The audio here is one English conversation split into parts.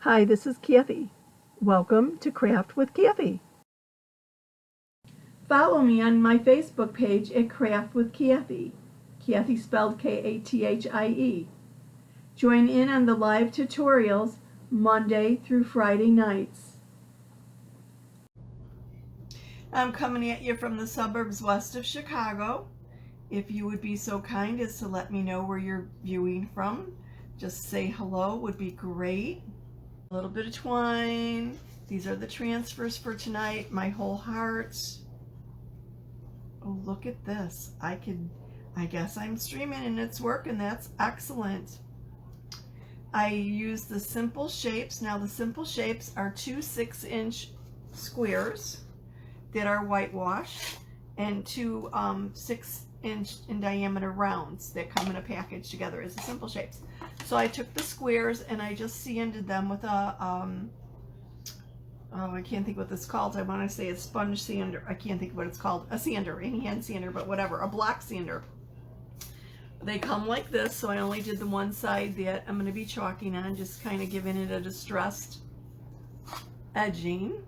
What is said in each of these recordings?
Hi, this is Kathie. Welcome to Craft with Kathie. Follow me on my Facebook page at Craft with Kathie. Kathie spelled Kathie. Join in on the live tutorials Monday through Friday nights. I'm coming at you from the suburbs west of Chicago. If you would be so kind as to let me know where you're viewing from, just say hello would be great. A little bit of twine. These are the transfers for tonight. My whole heart. Oh, look at this. I guess I'm streaming and it's working. That's excellent. I use the simple shapes. Now the simple shapes are two 6-inch squares that are whitewashed and two 6-inch in diameter rounds that come in a package together as the simple shapes. So I took the squares and I just sanded them with a, I can't think what this is called. I want to say a sponge sander. I can't think what it's called. A sander, a hand sander, but whatever, a block sander. They come like this, so I only did the one side that I'm going to be chalking on, just kind of giving it a distressed edging.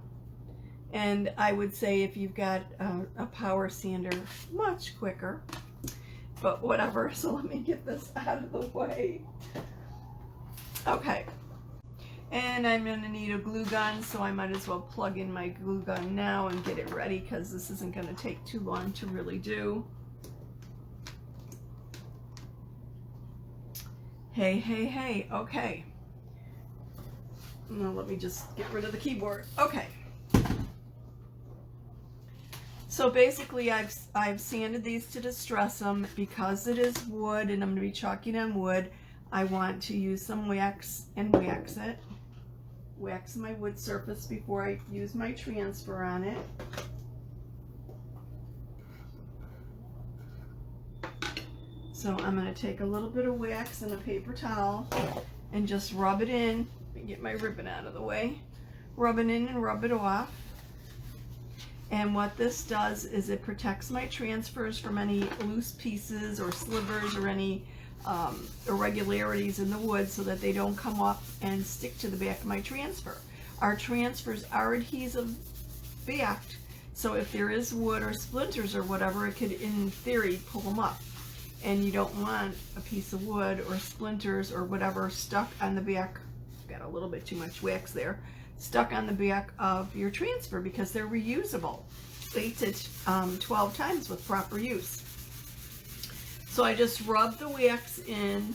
And I would say if you've got a power sander, much quicker, but whatever. So let me get this out of the way. Okay, and I'm going to need a glue gun, so I might as well plug in my glue gun now and get it ready because this isn't going to take too long to really do. Hey, okay. Now let me just get rid of the keyboard. Okay. So basically I've sanded these to distress them because it is wood and I'm going to be chalking on wood. I want to use some wax and wax it. Wax my wood surface before I use my transfer on it. So I'm going to take a little bit of wax and a paper towel and just rub it in. Let me get my ribbon out of the way. Rub it in and rub it off. And what this does is it protects my transfers from any loose pieces or slivers or any irregularities in the wood so that they don't come up and stick to the back of my transfer. Our transfers are adhesive backed, so if there is wood or splinters or whatever, it could in theory pull them up. And you don't want a piece of wood or splinters or whatever stuck on the back. Got a little bit too much wax there. Stuck on the back of your transfer because they're reusable 8 to 12 times with proper use. So I just rub the wax in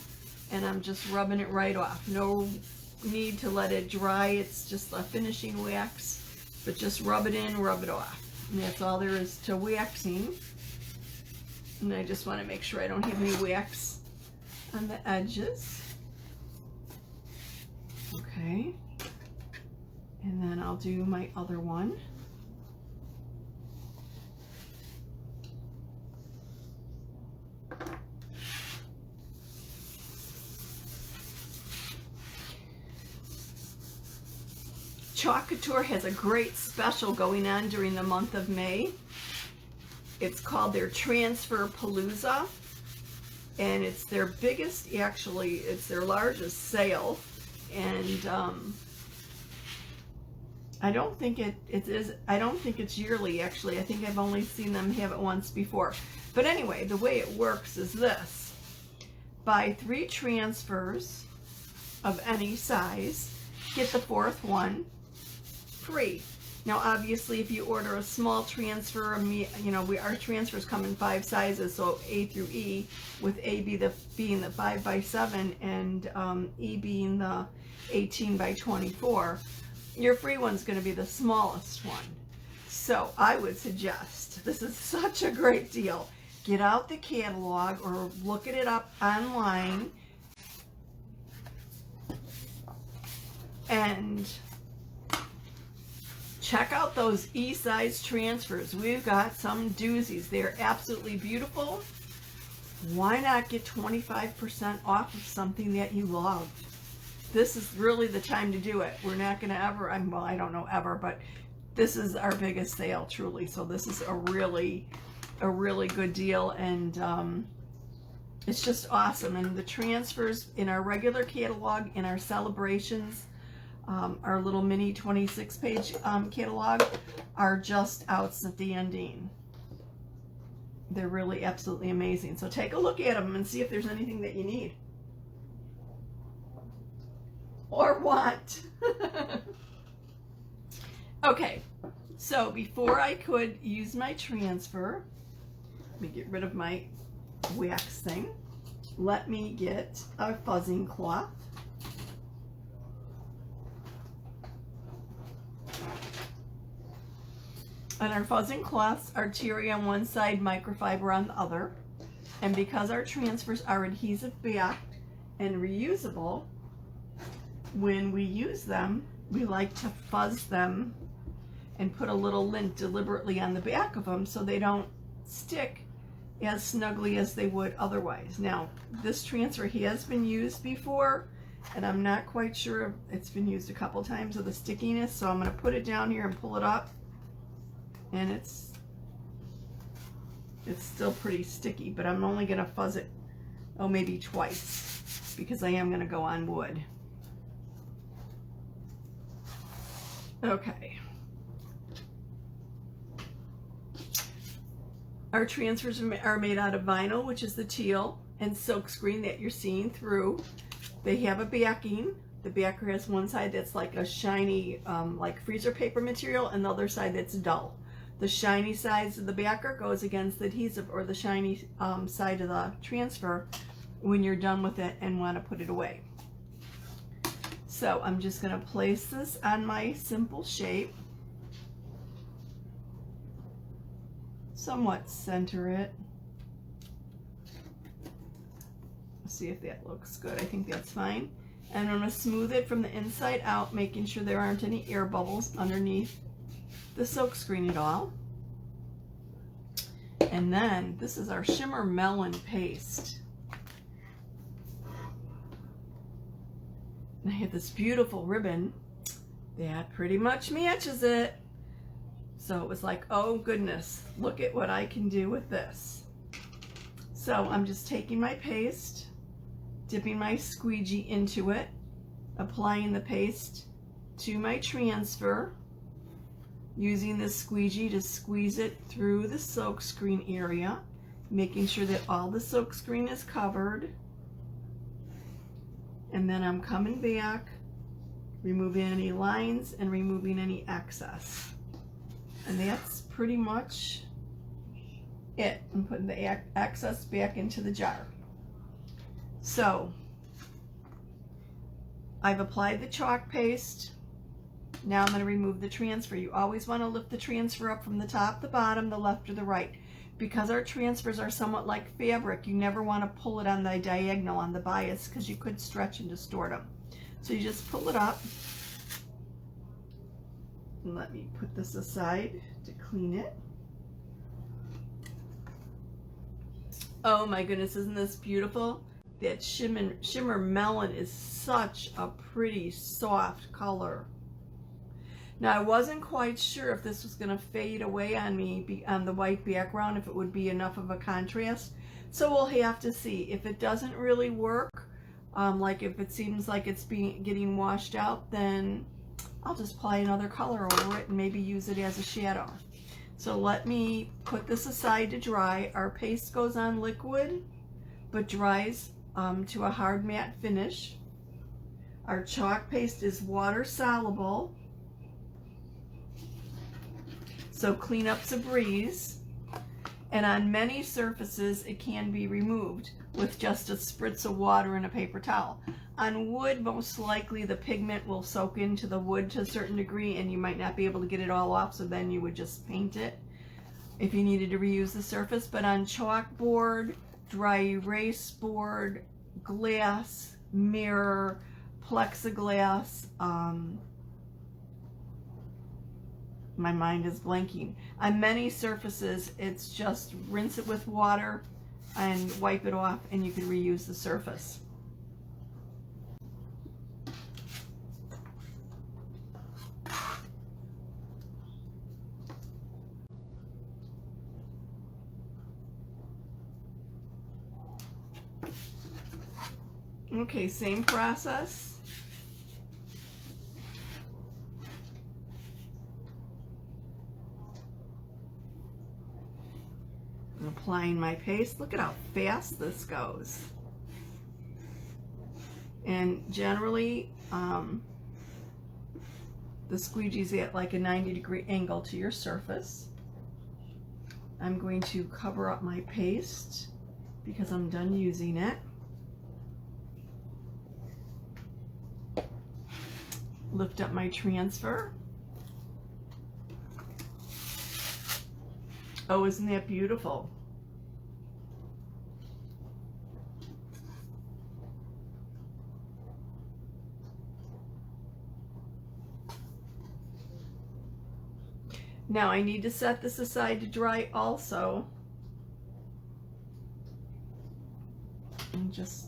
and I'm just rubbing it right off. No need to let it dry. It's just a finishing wax, but just rub it in, rub it off. And that's all there is to waxing. And I just want to make sure I don't have any wax on the edges. Okay. And then I'll do my other one. Chalk Couture has a great special going on during the month of May. It's called their Transfer Palooza, and it's their biggest, actually, it's their largest sale, and I don't think I don't think it's yearly, actually. I think I've only seen them have it once before. But anyway, the way it works is this. Buy 3 transfers of any size, get the 4th one free. Now obviously if you order a small transfer, our transfers come in 5 sizes, so A through E, with A being the 5x7 and E being the 18 by 24. Your free one's going to be the smallest one. So I would suggest, this is such a great deal, get out the catalog or look at it up online and check out those E-size transfers. We've got some doozies. They're absolutely beautiful. Why not get 25% off of something that you love? This is really the time to do it. We're not going to ever, well, I don't know ever, but this is our biggest sale, truly. So this is a really good deal, and it's just awesome. And the transfers in our regular catalog, in our celebrations, our little mini 26-page catalog, are just outstanding. They're really absolutely amazing. So take a look at them and see if there's anything that you need or want. Okay, so before I could use my transfer, let me get rid of my wax thing. Let me get a fuzzing cloth. And our fuzzing cloths are terry on one side, microfiber on the other. And because our transfers are adhesive backed and reusable, when we use them, we like to fuzz them and put a little lint deliberately on the back of them so they don't stick as snugly as they would otherwise. Now, this transfer has been used before, and I'm not quite sure if it's been used a couple times of the stickiness, so I'm going to put it down here and pull it up, and it's still pretty sticky, but I'm only going to fuzz it, maybe twice, because I am going to go on wood. Okay. Our transfers are made out of vinyl, which is the teal, and silkscreen that you're seeing through. They have a backing. The backer has one side that's like a shiny, like freezer paper material, and the other side that's dull. The shiny sides of the backer goes against the adhesive, or the shiny side of the transfer when you're done with it and want to put it away. So I'm just going to place this on my simple shape. Somewhat center it. See if that looks good. I think that's fine. And I'm going to smooth it from the inside out, making sure there aren't any air bubbles underneath the silk screen at all. And then this is our shimmer melon paste. And I have this beautiful ribbon that pretty much matches it. So it was like, oh goodness, look at what I can do with this. So I'm just taking my paste, dipping my squeegee into it, applying the paste to my transfer, using the squeegee to squeeze it through the silk screen area, making sure that all the silk screen is covered. And then I'm coming back, removing any lines and removing any excess. And that's pretty much it. I'm putting the excess back into the jar. So I've applied the chalk paste. Now I'm going to remove the transfer. You always want to lift the transfer up from the top, the bottom, the left, or the right. Because our transfers are somewhat like fabric, you never want to pull it on the diagonal, on the bias, because you could stretch and distort them. So you just pull it up. And let me put this aside to clean it. Oh my goodness, isn't this beautiful? That shimmer melon is such a pretty soft color. Now I wasn't quite sure if this was going to fade away on me on the white background, if it would be enough of a contrast. So we'll have to see. If it doesn't really work, like if it seems like it's getting washed out, then I'll just apply another color over it and maybe use it as a shadow. So let me put this aside to dry. Our paste goes on liquid, but dries to a hard matte finish. Our chalk paste is water soluble, so cleanup's a breeze. And on many surfaces, it can be removed with just a spritz of water and a paper towel. On wood, most likely the pigment will soak into the wood to a certain degree and you might not be able to get it all off, so then you would just paint it if you needed to reuse the surface. But on chalkboard, dry erase board, glass, mirror, plexiglass, my mind is blanking. On many surfaces, it's just rinse it with water and wipe it off and you can reuse the surface. Okay, same process. I'm applying my paste. Look at how fast this goes. And generally, the squeegee's at like a 90-degree angle to your surface. I'm going to cover up my paste because I'm done using it. Lift up my transfer. Oh, isn't that beautiful? Now I need to set this aside to dry also. And just,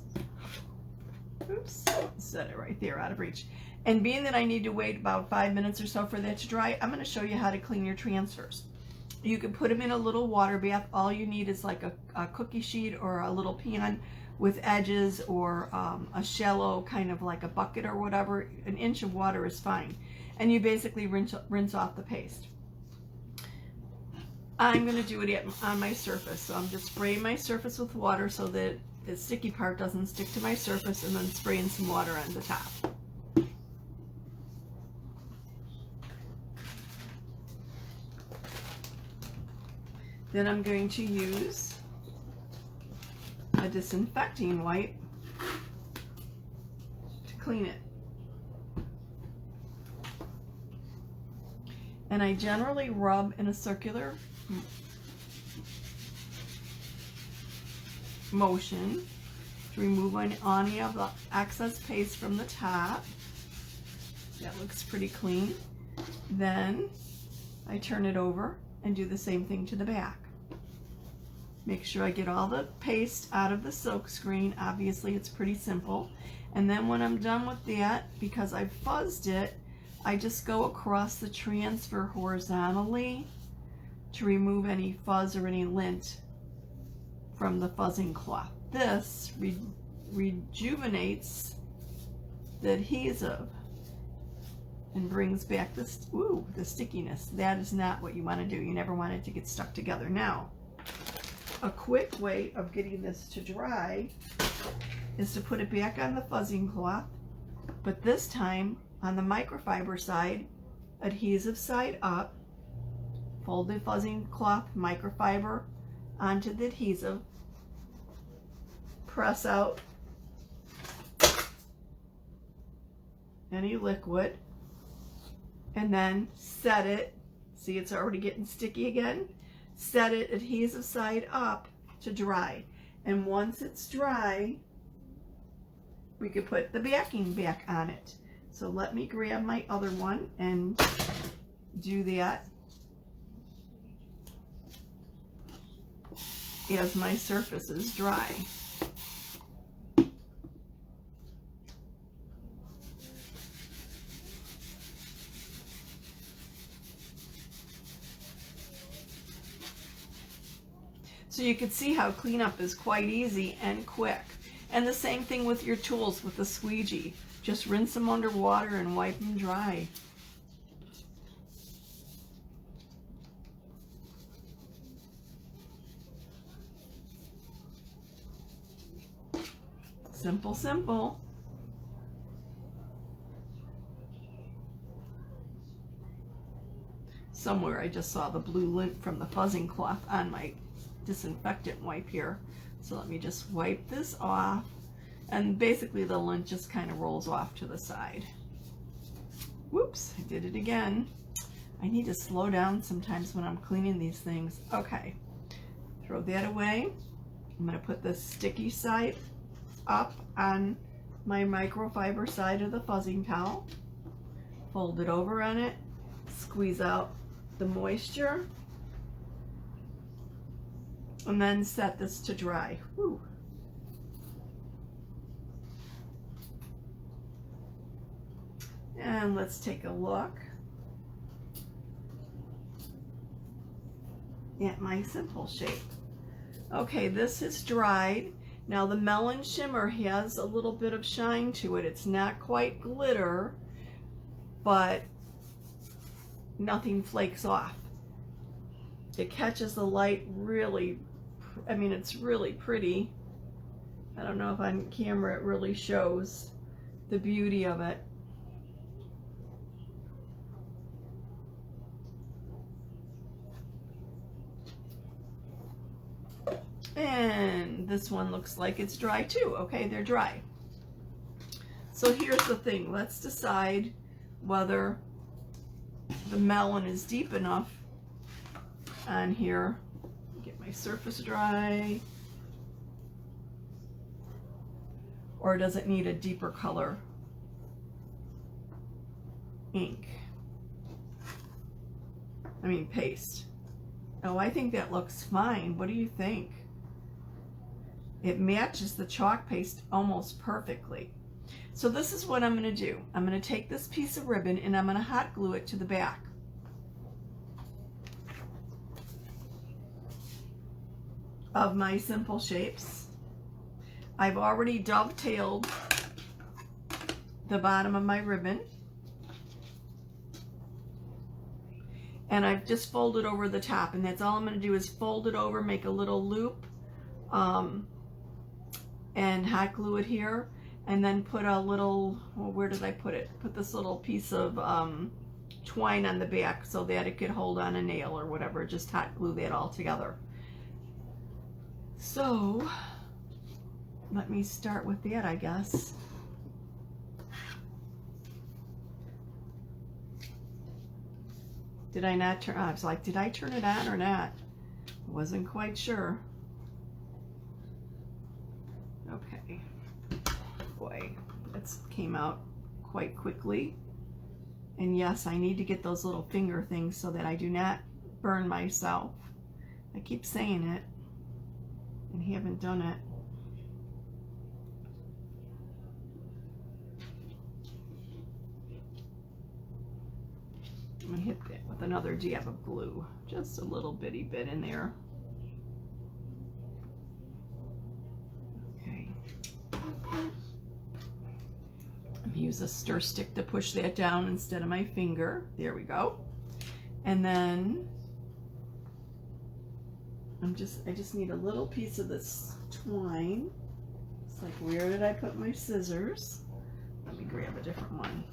oops, set it right there out of reach. And being that I need to wait about 5 minutes or so for that to dry, I'm going to show you how to clean your transfers. You can put them in a little water bath. All you need is like a cookie sheet or a little pan with edges, or a shallow kind of like a bucket or whatever. An inch of water is fine. And you basically rinse off the paste. I'm going to do it on my surface. So I'm just spraying my surface with water so that the sticky part doesn't stick to my surface, and then spraying some water on the top. Then I'm going to use a disinfecting wipe to clean it. And I generally rub in a circular motion to remove any of the excess paste from the top. That looks pretty clean. Then I turn it over and do the same thing to the back. Make sure I get all the paste out of the silk screen. Obviously it's pretty simple. And then when I'm done with that, because I've fuzzed it, I just go across the transfer horizontally to remove any fuzz or any lint from the fuzzing cloth. This rejuvenates the adhesive and brings back the stickiness. That is not what you want to do. You never want it to get stuck together. Now, a quick way of getting this to dry is to put it back on the fuzzing cloth, but this time on the microfiber side, adhesive side up, fold the fuzzing cloth microfiber onto the adhesive, press out any liquid, and then set it. See, it's already getting sticky again. Set it adhesive side up to dry. And once it's dry, we could put the backing back on it. So let me grab my other one and do that as my surface is dry. So you can see how cleanup is quite easy and quick. And the same thing with your tools with the squeegee. Just rinse them under water and wipe them dry. Simple, simple. Somewhere I just saw the blue lint from the fuzzing cloth on my disinfectant wipe here. So let me just wipe this off, and basically the lint just kind of rolls off to the side. Whoops, I did it again. I need to slow down sometimes when I'm cleaning these things. Okay, throw that away. I'm going to put the sticky side up on my microfiber side of the fuzzing towel, fold it over on it, squeeze out the moisture, and then set this to dry. Whew. And let's take a look at my simple shape. Okay, this is dried. Now the melon shimmer has a little bit of shine to it. It's not quite glitter, but nothing flakes off. It catches the light really I mean, it's really pretty. I don't know if on camera it really shows the beauty of it. And this one looks like it's dry too. Okay, they're dry. So here's the thing. Let's decide whether the melon is deep enough on here. Get my surface dry. Or does it need a deeper color ink? I mean paste. Oh, I think that looks fine. What do you think? It matches the chalk paste almost perfectly. So this is what I'm going to do. I'm going to take this piece of ribbon and I'm going to hot glue it to the back. Of my simple shapes. I've already dovetailed the bottom of my ribbon. And I've just folded over the top, and that's all I'm going to do is fold it over, make a little loop, and hot glue it here, and then put a little, well, where did I put it? Put this little piece of twine on the back so that it could hold on a nail or whatever. Just hot glue that all together. So let me start with that, I guess. Did I not turn, I was like, did I turn it on or not? I wasn't quite sure. Okay. Boy, that came out quite quickly. And yes, I need to get those little finger things so that I do not burn myself. I keep saying it and haven't done it. I'm going to hit it with another dab of glue, just a little bitty bit in there. Okay. I'm going to use a stir stick to push that down instead of my finger. There we go. And then I just need a little piece of this twine. It's like, where did I put my scissors? Let me grab a different one.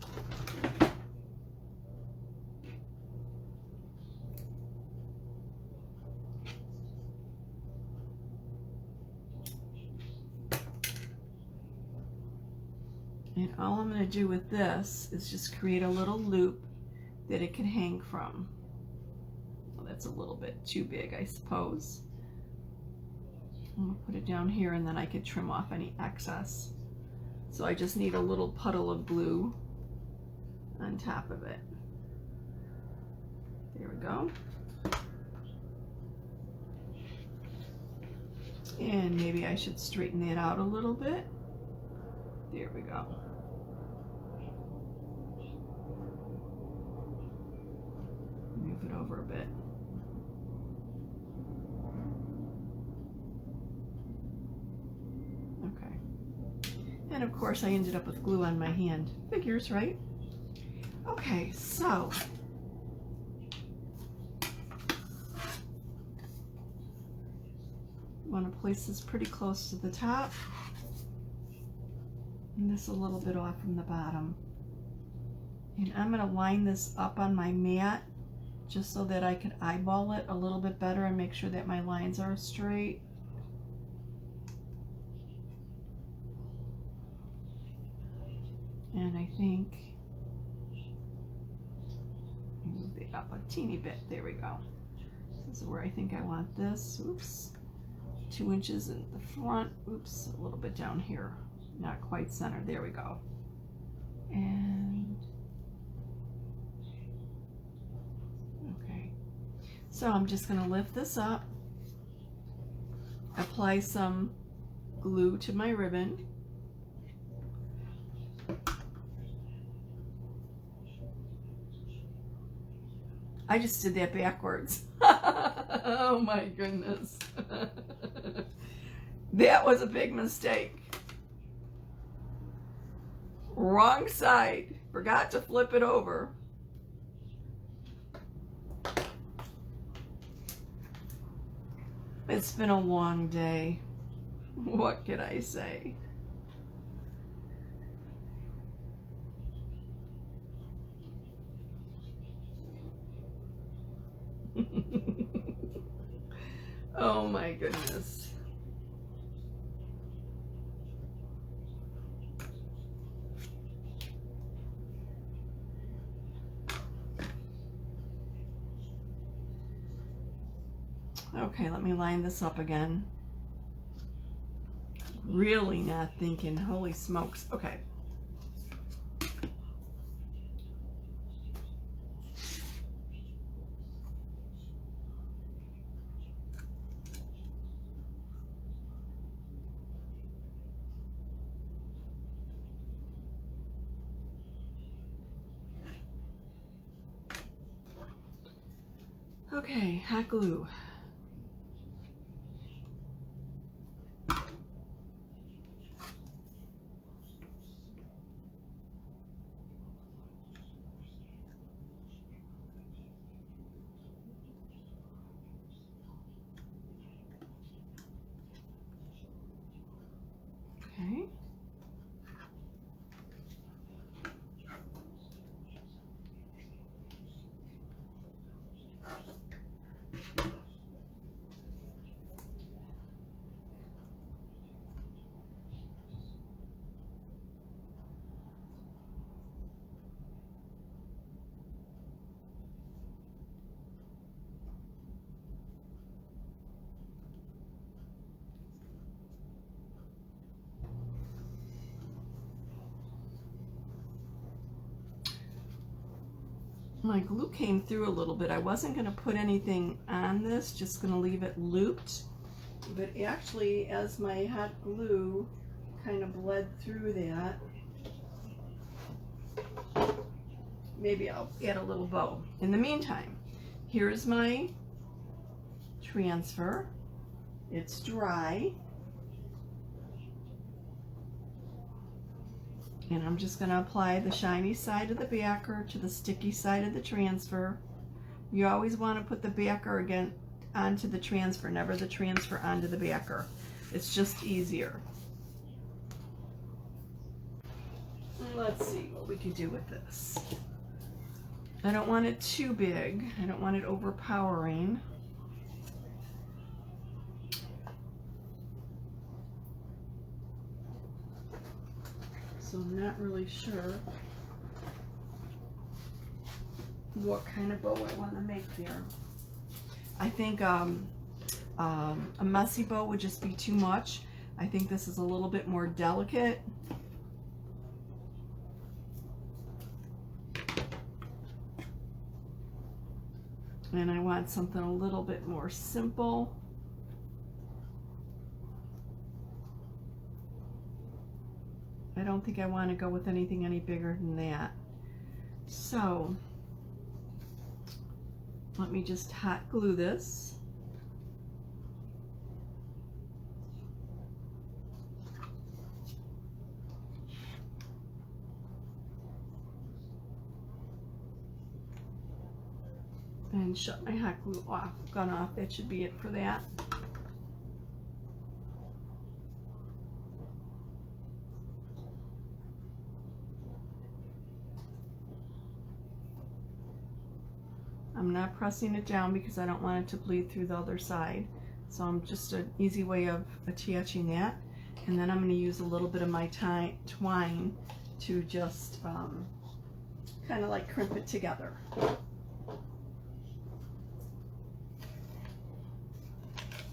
And all I'm going to do with this is just create a little loop that it can hang from. Well, that's a little bit too big, I suppose. I'm going to put it down here, and then I could trim off any excess. So I just need a little puddle of glue on top of it. There we go. And maybe I should straighten that out a little bit. There we go. Move it over a bit. Okay. And of course I ended up with glue on my hand. Figures, right? Okay, so I want to place this pretty close to the top. And this a little bit off from the bottom. And I'm going to line this up on my mat just so that I can eyeball it a little bit better and make sure that my lines are straight. And I think move it up a teeny bit. There we go. This is where I think I want this. Oops. 2 inches in the front. Oops, a little bit down here. Not quite centered. There we go. And okay. So I'm just going to lift this up, apply some glue to my ribbon. I just did that backwards. Oh my goodness. That was a big mistake. Wrong side. Forgot to flip it over. It's been a long day. What could I say? Oh my goodness. Okay, let me line this up again. Really not thinking, holy smokes. Okay. Okay, hot glue. Okay. My glue came through a little bit. I wasn't going to put anything on this, just going to leave it looped. But actually, as my hot glue kind of bled through that, maybe I'll add a little bow. In the meantime, here's my transfer. It's dry. And I'm just going to apply the shiny side of the backer to the sticky side of the transfer. You always want to put the backer again onto the transfer, never the transfer onto the backer. It's just easier. Let's see what we can do with this. I don't want it too big. I don't want it overpowering. So I'm not really sure what kind of bow I want to make there. I think a messy bow would just be too much. I think this is a little bit more delicate. And I want something a little bit more simple. I don't think I want to go with anything any bigger than that. So let me just hot glue this. And shut my hot glue gun off. That should be it for that. I'm not pressing it down because I don't want it to bleed through the other side. So I'm just an easy way of attaching that. And then I'm going to use a little bit of my twine to just kind of like crimp it together.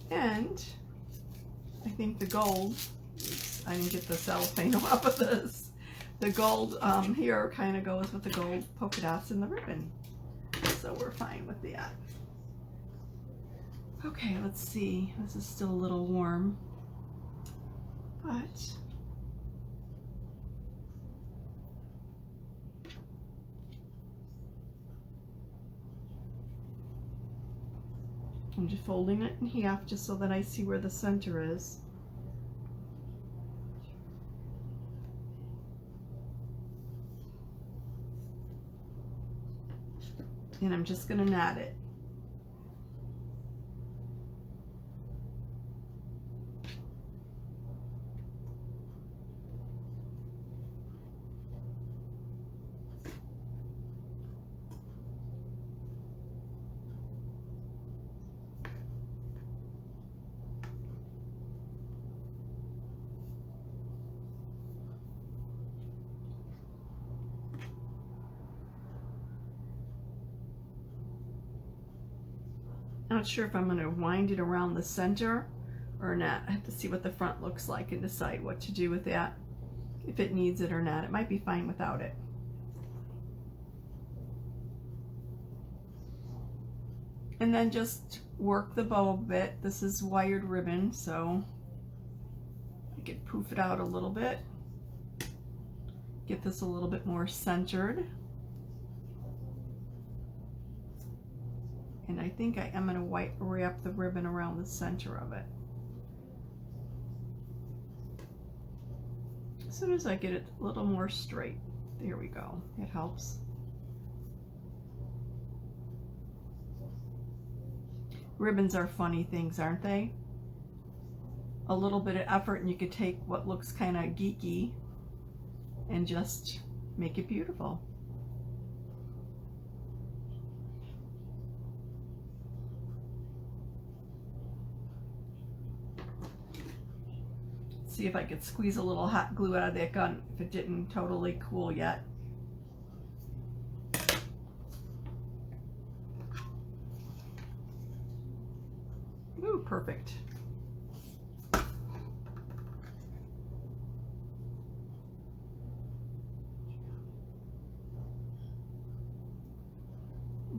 And I think the gold, oops, I didn't get the cellophane off of this. The gold here kind of goes with the gold polka dots in the ribbon. So we're fine with that. Okay, let's see. This is still a little warm, but I'm just folding it in half just so that I see where the center is. And I'm just going to knot it. Not sure if I'm going to wind it around the center or not. I have to see what the front looks like and decide what to do with that, if it needs it or not. It might be fine without it. And then just work the bow a bit. This is wired ribbon, so I could poof it out a little bit. Get this a little bit more centered. And I think I am going to wrap the ribbon around the center of it. As soon as I get it a little more straight. There we go. It helps. Ribbons are funny things, aren't they? A little bit of effort and you could take what looks kind of geeky and just make it beautiful. See if I could squeeze a little hot glue out of that gun if it didn't totally cool yet. Ooh, perfect.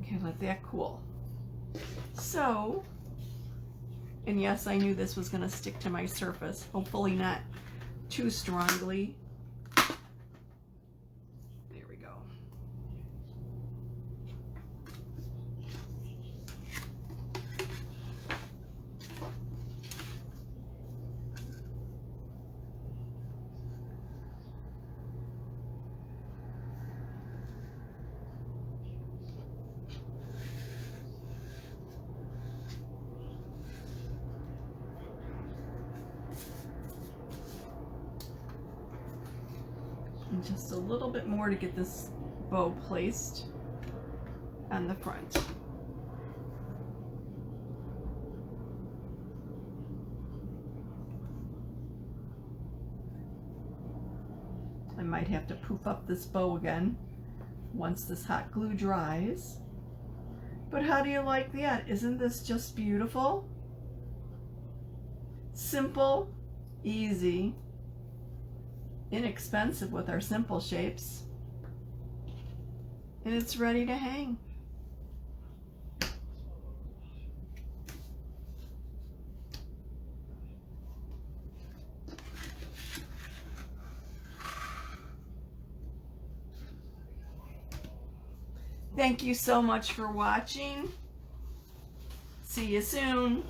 Okay, let that cool. So, and yes, I knew this was going to stick to my surface. Hopefully not too strongly. There we go. And just a little bit more to get this bow placed on the front. I might have to poof up this bow again once this hot glue dries. But how do you like that? Isn't this just beautiful? Simple, easy, inexpensive with our simple shapes, and it's ready to hang. Thank you so much for watching. See you soon.